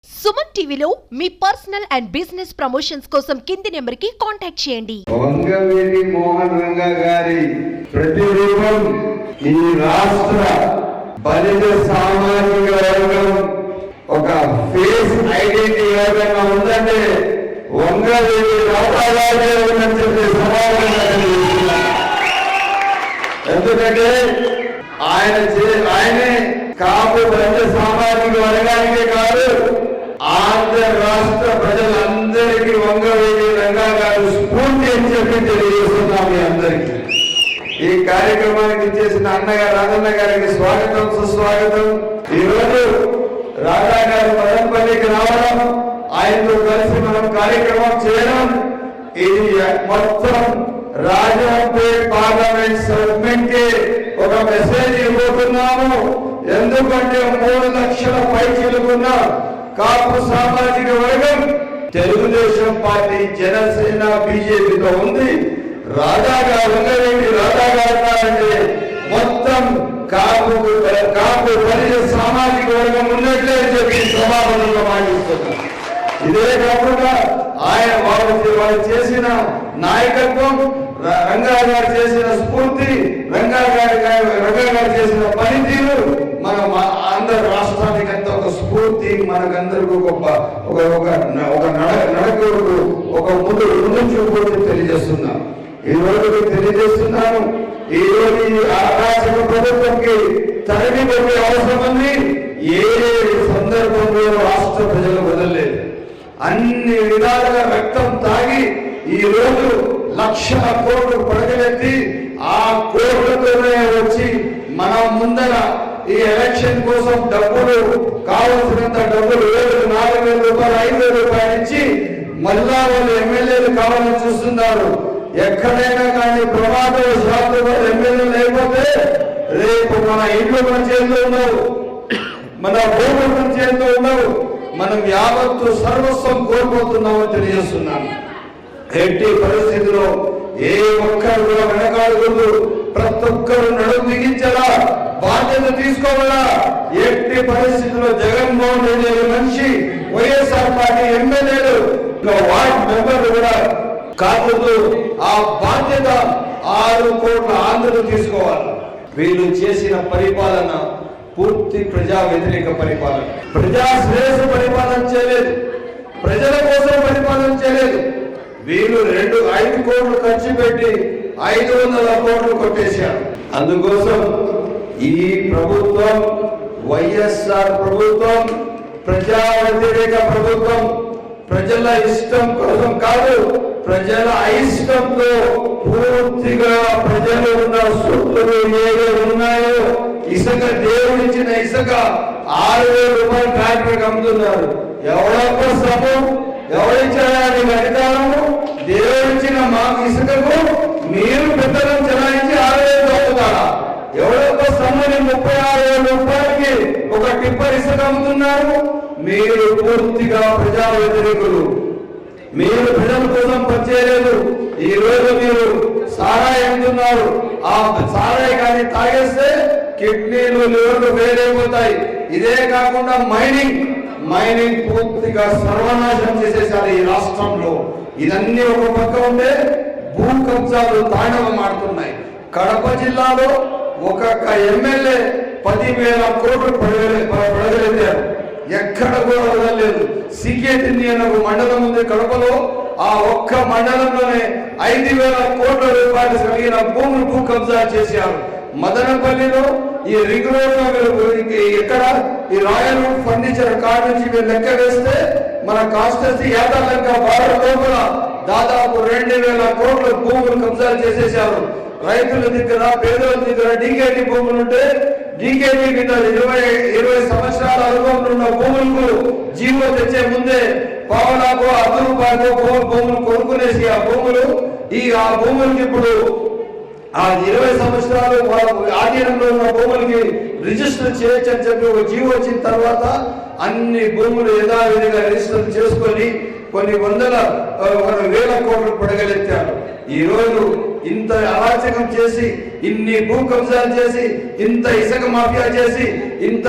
సుమన్ టీవీలో మీ personal and business promotions కోసం కింది నెంబర్కి కాంటాక్ట్ చేయండి. వంగవీటి మోహన్ రంగా గారి ప్రతిరూపం ఈ రాష్ట్ర బలిజ సామాజిక వర్గం ఒక ఫేస్ ఐడెంటిటీ ఏదైనా ఉందంటే వంగవీటి రాధాగారి ఎందుకంటే ఆయనే కాపు బలిజ సామాజిక వర్గానికే కాదు ఆంధ్ర రాష్ట్ర ప్రజలందరికీ వంగవీటి రంగా గారు స్ఫూర్తి అని చెప్పి తెలియజేస్తున్నాం మీ అందరికీ. ఈ కార్యక్రమానికి చేసిన అన్నగారు రాజన్న గారికి స్వాగతం సుస్వాగతం. ఈరోజు రాధా గారు మదనపల్లికి రావడం, ఆయనతో కలిసి మనం కార్యక్రమం చేయడం, ఇది మొత్తం రాజంపేట్ పార్లమెంట్ సెగ్మెంట్ కి ఒక మెసేజ్ ఇవ్వబోతున్నాము. ఎందుకంటే 3 లక్షల పైచిలుకున్న కాపు సామాజిక వర్గం తెలుగుదేశం పార్టీ, జనసేన, బీజేపీతో ఉంది. వంగవీటి రాధా గారంటే మొత్తం కాపు బలిజ సామాజిక వర్గం ఉన్నట్లే చెప్పి సభాపతిగా మాట్లాడుతున్నారు. ఇదే కాకుండా ఆయన వాళ్ళు చేసిన నాయకత్వం, రంగా గారు చేసిన స్ఫూర్తి, రంగా గారు చేసిన పనితీరు మన ఆంధ్ర రాష్ట్రానికి అంత ఒక స్ఫూర్తి, మనకందరికీ ఒక నడకూరు ఒక ముందు చూపు తెలియజేస్తున్నాను. ఈ రోజు తెలియజేస్తున్నాను. ఈ రోజు రాష్ట్ర ప్రభుత్వంకి తరలి కొట్టే అవసరం ఉంది. ఏ సందర్భంలో రాష్ట్ర ప్రజలు వదలలేదు. అన్ని విధాలుగా రక్తం తాగి ఈ రోజు లక్షల కోట్లు పడగలెత్తి ఆ కోట్లతోనే వచ్చి మన ముందర ఈ ఎలక్షన్ కోసం డబ్బులు కావాల్సినంత డబ్బులు 4,000 రూపాయలు 5,000 రూపాయలు ఇచ్చి మళ్ళా వాళ్ళు ఎమ్మెల్యేలు కావాలని చూస్తున్నారు. ఎక్కడైనా కానీ ప్రమాదవశాత్తు ఎమ్మెల్యేలు లేకపోతే రేపు మన ఇంట్లో మన చేతిలో ఉండవు, మన భూములు మన చేతిలో ఉండవు. మనం యావత్తు సర్వస్వం కోల్పోతున్నామని తెలియజేస్తున్నాను. ఎట్టి పరిస్థితిలో ఏ ఒక్కరు కూడా వెనకాడకూడదు. ప్రతి ఒక్కరు నడుము బిగించాలా, బాధ్యత తీసుకోవాలా. ఎట్టి పరిస్థితుల్లో జగన్మోహన్ రెడ్డి మనిషి, వైఎస్ఆర్ పార్టీ ఎమ్మెల్యేలు, వార్డు మెంబర్లు కూడా కాకుండా ఆ బాధ్యత 6 కోట్ల ఆంధ్రను తీసుకోవాలి. వీళ్ళు చేసిన పరిపాలన పూర్తి ప్రజా వ్యతిరేక పరిపాలన, ప్రజా శ్రేయస్సు పరిపాలన చేయలేదు, ప్రజల కోసం పరిపాలన చేయలేదు. వీళ్ళు 5 కోట్లు ఖర్చు పెట్టి 500 కోట్లు కొట్టేశారు. అందుకోసం ఈ ప్రభుత్వం వైఎస్ఆర్ ప్రభుత్వం ప్రజా వ్యతిరేక ప్రభుత్వం. ప్రజల ఇష్టం కోసం కాదు, ప్రజల అయిష్టంతో పూర్తిగా ప్రజలు ఉన్న సొత్తులు ఏవే ఉన్నాయో, ఇసుక దేవుడిచ్చిన ఇసుక 6,000 రూపాయలు ట్రాక్టర్కి అమ్ముతున్నారు. ఎవడొక్క శ్రమం, ఎవరిచ్చారు అధికారము? దేవుడిచ్చిన మాకు ఇసుకకు మీరు పెద్దలను చెలాయించి 6,000 అమ్ముతారా? ఎవడొక్క శ్రమని 36,000 రూపాయలకి ఒక టిప్పర్ ఇసుక అమ్ముతున్నారు. మీరు పూర్తిగా ప్రజా వ్యతిరేకులు. మీరు ప్రజల కోసం పనిచేయలేదు. ఈ రోజు మీరు సారాయి అమ్ముతున్నారు. ఆ సారాయి కానీ తాగేస్తే కిడ్నీలు, లివర్లు వేరైపోతాయి. ఇదే కాకుండా మైనింగ్ పూర్తిగా సర్వనాశనం చేసేసారు ఈ రాష్ట్రంలో. ఇదన్నీ ఒక పక్క ఉంటే భూ కబ్జాలు తాండవం ఆడుతున్నాయి. కడప జిల్లాలో ఒక్కొక్క ఎమ్మెల్యే 10,000 కోట్లు పడగలెత్తారు. ఎక్కడ కూడా వదలలేదు. సికేటిని అనే ఒక మండలం ఉంది కడపలో. ఆ ఒక్క మండలంలోనే 5,000 కోట్ల రూపాయలు కలిగిన భూములు భూ కబ్జా చేశారు. మదనపల్లిలో ఈ రింగ్ రోడ్ ఎక్కడ ఈ రాయల్ ఫర్నిచర్ కార్ నుంచి మీరు లెక్క వేస్తే మన కాన్స్టిట్యూన్సీ యాదలంక బార్డర్ లోపల దాదాపు 2,000 కోట్ల భూములు కబ్జా చేసేశారు. రైతుల దగ్గర, పేదల దగ్గర డీకేటీ భూములు ఉంటే డీకేటీ కింద 20 సంవత్సరాల అనుభవంలో ఉన్న భూములకు జీవో తెచ్చే ముందే పావలాకో ₹100 భూములు కొనుక్కునేసి ఆ భూములకి ఇప్పుడు ఆ 20 సంవత్సరాలు వాళ్ళ ఆధీనంలో ఉన్న భూములకి రిజిస్టర్ చేయొచ్చు అని చెప్పి ఒక జీవో వచ్చిన తర్వాత అన్ని భూములు యథావిధిగా రిజిస్టర్ చేసుకొని కొన్ని 100,000 కోట్లు పడగలెత్తారు. ఈ రోజు ఇంత అరాచకం చేసి, ఇన్ని భూ కబ్జాలు చేసి, ఇంత ఇసుక మాఫియా చేసి, ఇంత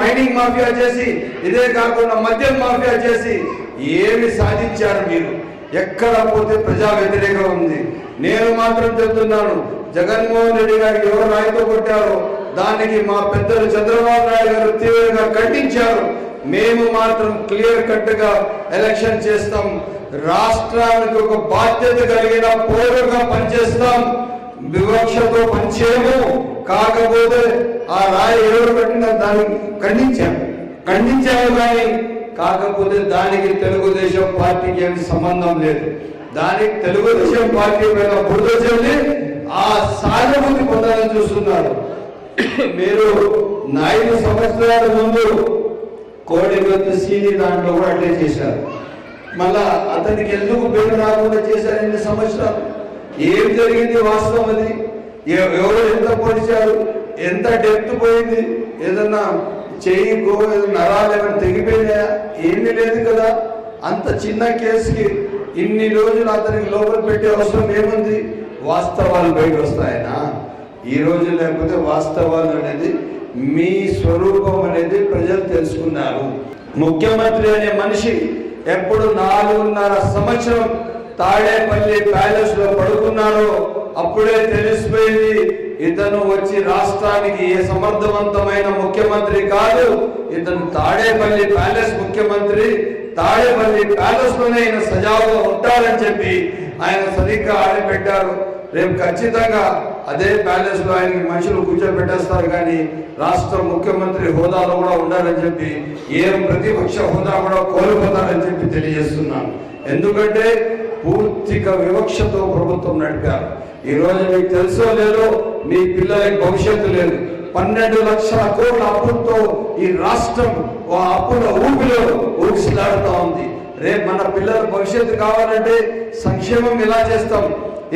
మైనింగ్ మాఫియా చేసి, ఇదే కాకుండా మద్యం మాఫియా చేసి ఏమి సాధించారు మీరు? ఎక్కడ పోతే ప్రజా వ్యతిరేకం ఉంది. నేను మాత్రం చెప్తున్నాను, జగన్మోహన్ రెడ్డి గారికి ఎవరు రాయితో కొట్టారో దానికి మా పెద్దలు చంద్రబాబు నాయుడు గారు తీవ్రంగా ఖండించారు. మేము మాత్రం క్లియర్ కట్ గా ఎలక్షన్ చేస్తాం. రాష్ట్రానికి ఒక బాధ్యత కలిగిన పౌరుగా పనిచేస్తాం. వివక్షతో పనిచేయము. కాకపోతే ఆ రాయి ఎవరు కట్టినా దానికి ఖండించాము కానీ కాకపోతే దానికి తెలుగుదేశం పార్టీకి ఏమి సంబంధం లేదు. దానికి తెలుగుదేశం పార్టీ మీద బురద చల్లి ఆ సానుభూతి పొందాలని చూస్తున్నారు. మీరు 5 సంవత్సరాల ముందు కోడిగొత్తు సీని దాంట్లో కూడా అట్లే చేశారు. మళ్ళా అతనికి ఎందుకు పేరు రాకుండా చేశారు? 2 సంవత్సరాలు ఏం జరిగింది? వాస్తవం అది. ఎవరు ఎంత పొడిచారు, ఎంత డెప్త్ పోయింది, ఏదన్నా చెయ్యి నరాలు ఏమైనా తెగిపోయినాయా? ఏమీ లేదు కదా. అంత చిన్న కేసుకి ఇన్ని రోజులు అతనికి లోపల పెట్టే అవసరం ఏముంది? వాస్తవాలు బయట వస్తాయనా? ఈ రోజు లేకపోతే వాస్తవాలు అనేది మీ స్వరూపం అనేది ప్రజలు తెలుసుకున్నారు. ముఖ్యమంత్రి అనే మనిషి ఎప్పుడు 4.5 సంవత్సరం తాడేపల్లి ప్యాలెస్ లో పడుకున్నారో అప్పుడే తెలిసిపోయింది ఇతను వచ్చి రాష్ట్రానికి ఏ సమర్థవంతమైన ముఖ్యమంత్రి కాదు. ఇతను తాడేపల్లి ప్యాలెస్ ముఖ్యమంత్రి. తాడేపల్లి ప్యాలెస్ లోనే ఆయన సజావుగా ఉంటారని చెప్పి ఆయన సరిగ్గా ఆడిపెట్టారు. రేపు ఖచ్చితంగా అదే ప్యాలెస్ లో ఆయనకి మనుషులు కూర్చోబెట్టేస్తారు కానీ రాష్ట్ర ముఖ్యమంత్రి హోదాలో కూడా ఉండాలని చెప్పి, ఏం ప్రతిపక్ష హోదా కూడా కోల్పోతారని చెప్పి తెలియజేస్తున్నాను. ఎందుకంటే పూర్తిగా వివక్షతో ప్రభుత్వం నడిపారు. ఈ రోజు మీకు తెలుసో లేదో, మీ పిల్లలకి భవిష్యత్తు లేదు. 12 లక్షల కోట్ల అప్పులతో ఈ రాష్ట్రం అప్పుల ఊపిలో ఊగిసలాడుతూ ఉంది. రేపు మన పిల్లల భవిష్యత్తు కావాలంటే సంక్షేమం ఎలా చేస్తాం?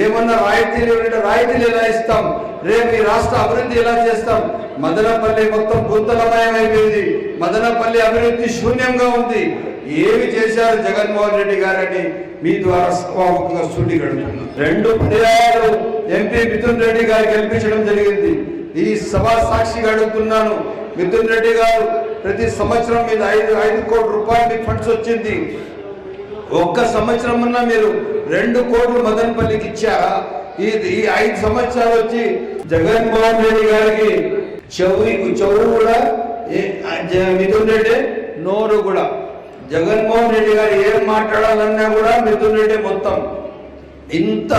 ఏమన్నా రాయితీలు ఎలా ఇస్తాం? రేపు ఈ రాష్ట్ర అభివృద్ధి ఎలా చేస్తాం? మదనపల్లి మొత్తం గుంతలమయం అయిపోయింది. మదనపల్లి అభివృద్ధి శూన్యంగా ఉంది. ఏమి చేశారు జగన్మోహన్ రెడ్డి గారని మీ ద్వారా సభాముఖంగా సూటి గడుపుతున్నాను. 2 పర్యాయాలు ఎంపీ మిథున్ రెడ్డి గారు గెలిపించడం జరిగింది. ఈ సభా సాక్షిగా అడుగుతున్నాను, మిథున్ రెడ్డి గారు ప్రతి సంవత్సరం మీద 5 కోట్ల రూపాయలు మీకు ఫండ్స్ వచ్చింది. ఒక్క సంవత్సరం అన్నా మీరు 2 కోట్లు మదనపల్లికి ఇచ్చారా? ఈ 5 సంవత్సరాలు వచ్చి జగన్మోహన్ రెడ్డి గారికి చెవు కూడా మిథున్ రెడ్డి నోరు కూడా. జగన్మోహన్ రెడ్డి గారు ఏం మాట్లాడాలన్నా కూడా మిథున్ రెడ్డి మొత్తం. ఇంత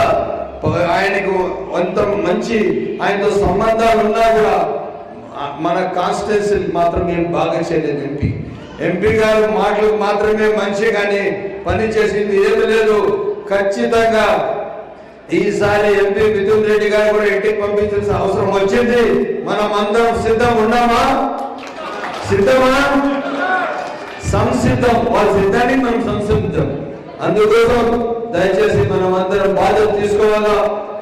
ఆయనకు అంత మంచి ఆయనతో సంబంధాలు ఉన్నా కూడా మన కాన్స్టిట్యున్సీ మాత్రం ఏం బాగా చేయలేదు. ఎంపీ గారు మాటలు మాత్రమే మంచి కానీ పని చేసింది ఏమి లేదు. ఖచ్చితంగా ఈసారి ఎంపీ మిథున్ రెడ్డి గారు కూడా ఇంటికి పంపించాల్సిన అవసరం వచ్చింది. మనం అందరం సిద్ధం ఉన్నామా? సిద్ధమా? సంసిద్ధం. వాళ్ళ సిద్ధానికి మనం సంసిద్ధం. అందుకోసం దయచేసి మనం అందరం బాధ్యత తీసుకోవాలా.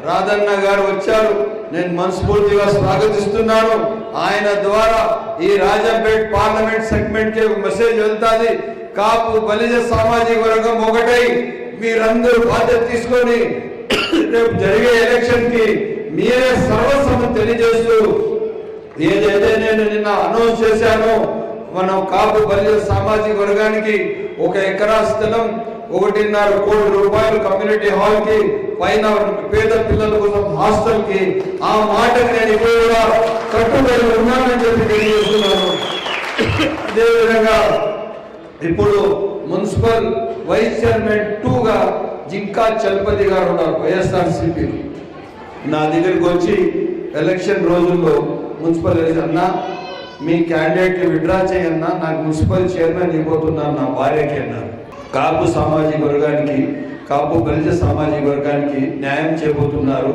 రాధన్న గారు వచ్చారు, నేను మనస్ఫూర్తిగా స్వాగతిస్తున్నాను. ఆయన ద్వారా ఈ రాజంపేట్ పార్లమెంట్ సెగ్మెంట్ కి మెసేజ్ వెళ్తాది. కాపు బలిజ సామాజిక వర్గం ఒకటై మీరందరూ బాధ్యత తీసుకొని రేపు జరిగే ఎలక్షన్ కి మీరే సర్వస్వం తెలియజేస్తూ, ఏదైతే నేను నిన్న అనౌన్స్ చేశానో, మనం కాపు బలిజ సామాజిక వర్గానికి 1 ఎకరా స్థలం, 1.5 కోట్ల రూపాయలు కమ్యూనిటీ హాల్ కి, పైన పేద పిల్లల కోసం హాస్టల్ కి, ఆ మాటకి నేను ఇప్పుడు కూడా కట్టుబడి ఉన్నానని చెప్పి తెలియజేస్తున్నాను. అదేవిధంగా ఇప్పుడు మున్సిపల్ వైస్ చైర్మన్ 2గా జింకా చలపతి గారు ఉన్నారు, వైఎస్ఆర్సీపీ. నా దగ్గరికి వచ్చి ఎలక్షన్ రోజుల్లో మున్సిపల్ అన్నా మీ క్యాండిడేట్ విడ్రా చేయన్నా, నాకు మున్సిపల్ చైర్మన్ ఇవ్వబోతున్నాను నా భార్యకి అన్నారు. కాపు సామాజిక వర్గానికి, కాపు బలిజ సామాజిక వర్గానికి న్యాయం చేయబోతున్నారు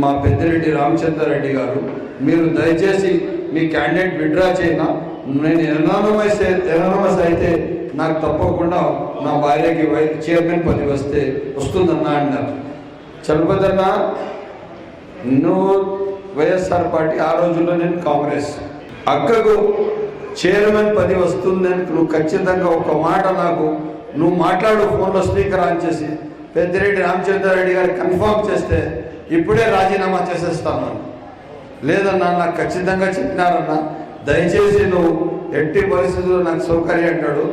మా పెద్దిరెడ్డి రామచంద్రారెడ్డి గారు. మీరు దయచేసి మీ క్యాండిడేట్ విడ్రా చేయనా, నేను ఎనానమస్ అయితే నాకు తప్పకుండా నా భార్యకి చైర్మన్ పదవి వస్తుందన్నా అన్నారు. చలపదన్నా, నువ్వు వైఎస్ఆర్ పార్టీ, ఆ రోజుల్లో నేను కాంగ్రెస్. అక్కకు చైర్మన్ పదవి వస్తుందని నువ్వు ఖచ్చితంగా ఒక మాట నాకు నువ్వు మాట్లాడు, ఫోన్లో స్పీకర్ ఆన్ చేసి పెద్దిరెడ్డి రామచంద్రారెడ్డి గారు కన్ఫర్మ్ చేస్తే ఇప్పుడే రాజీనామా చేసేస్తాను. లేదన్నా నాకు ఖచ్చితంగా చెప్పినారన్నా, దయచేసి నువ్వు ఎట్టి పరిస్థితుల్లో నాకు సౌకర్యం అంటాడు,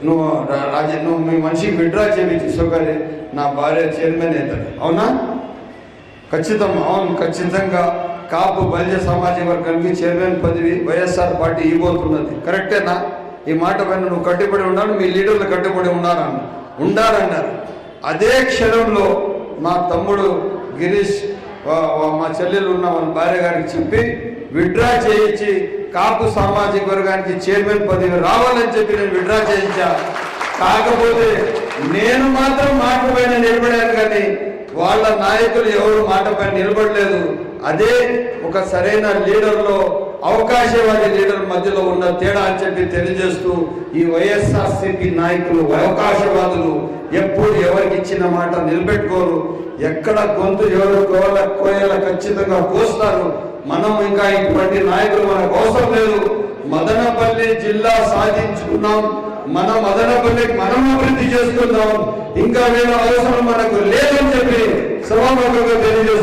నువ్వు మీ మనిషికి విడ్రా చేయించి సౌకర్యం, నా భార్య చైర్మన్ అవుతాడు. అవునా? అవును, ఖచ్చితంగా కాపు బలిజ సామాజిక వర్గానికి చైర్మన్ పదవి వైఎస్ఆర్ పార్టీ ఇవ్వబోతున్నది. కరెక్టేనా? ఈ మాట పైన నువ్వు కట్టుబడి ఉన్నాను, మీ లీడర్లు కట్టుబడి ఉండారన్నారు. అదే క్షణంలో మా తమ్ముడు గిరీష్, మా చెల్లెలు ఉన్న వాళ్ళ భార్య గారికి చెప్పి విడ్రా చేయించి కాపు సామాజిక వర్గానికి చైర్మన్ పదవి రావాలని చెప్పి నేను విడ్రా చేయించా. కాకపోతే నేను మాత్రం మాట పైన నిలబడాను, కానీ వాళ్ళ నాయకులు ఎవరు మాట పైన నిలబడలేదు. అదే ఒక సరైన లీడర్లో అవకాశవాది లీడర్ మధ్యలో ఉన్న తేడా అని చెప్పి తెలియజేస్తూ, ఈ వైఎస్ఆర్సీపీ నాయకులు అవకాశవాదులు ఎప్పుడు ఎవరికి ఇచ్చిన మాట నిలబెట్టుకోరు. ఎక్కడ గొంతు ఎవరు కోయాల ఖచ్చితంగా కోస్తారు. మనం ఇంకా ఇటువంటి నాయకులు మనకు అవసరం లేదు. మదనపల్లి జిల్లా సాధించుకున్నాం, మన మదనపల్లికి మనం అభివృద్ధి చేసుకుందాం. ఇంకా వీళ్ళ అవసరం మనకు లేదని చెప్పి సభాముఖంగా తెలియజేస్తున్నాం.